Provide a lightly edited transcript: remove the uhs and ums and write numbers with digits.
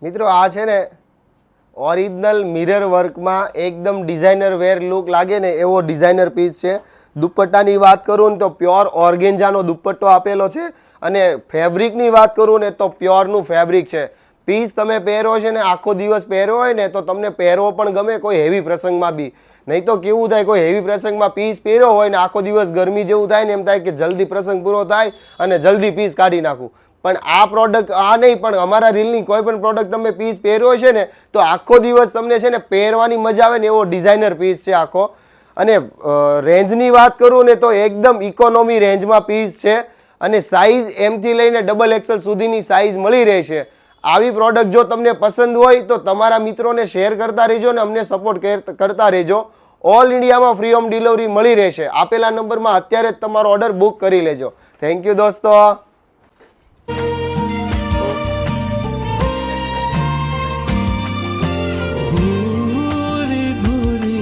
મિત્રો આ છે ને ઓરિજિનલ મિરર વર્કમાં એકદમ ડિઝાઇનર વેર લુક લાગે ને એવો ડિઝાઇનર પીસ છે. દુપટ્ટાની વાત કરું ને તો પ્યોર ઓર્ગેન્જાનો દુપટ્ટો આપેલો છે અને ફેબ્રિકની વાત કરું ને તો પ્યોરનું ફેબ્રિક છે. પીસ તમે પહેરો છે ને આખો દિવસ પહેરો હોય ને તો તમને પહેરવો પણ ગમે કોઈ હેવી પ્રસંગમાં બી. નહીં તો કેવું થાય, કોઈ હેવી પ્રસંગમાં પીસ પહેર્યો હોય ને આખો દિવસ ગરમી જેવું થાય ને એમ થાય કે જલ્દી પ્રસંગ પૂરો થાય અને જલ્દી પીસ કાઢી નાખું. પણ આ પ્રોડક્ટ આ નહીં, પણ અમારા રીલની કોઈ પણ પ્રોડક્ટ તમે પીસ પહેર્યો છે ને તો આખો દિવસ તમને છે ને પહેરવાની મજા આવે ને એવો ડિઝાઇનર પીસ છે આખો. અને રેન્જની વાત કરું ને તો એકદમ ઇકોનોમી રેન્જમાં પીસ છે અને સાઇઝ એમથી લઈને XXL સુધીની સાઇઝ મળી રહેશે. આવી પ્રોડક્ટ જો તમને પસંદ હોય તો તમારા મિત્રોને શેર કરતા રહેજો ને અમને સપોર્ટ કરતા રહેજો. ઓલ ઇન્ડિયામાં ફ્રી હોમ ડિલિવરી મળી રહેશે. આપેલા નંબરમાં અત્યારે જ તમારો ઓર્ડર બુક કરી લેજો. થેન્ક યુ દોસ્તો.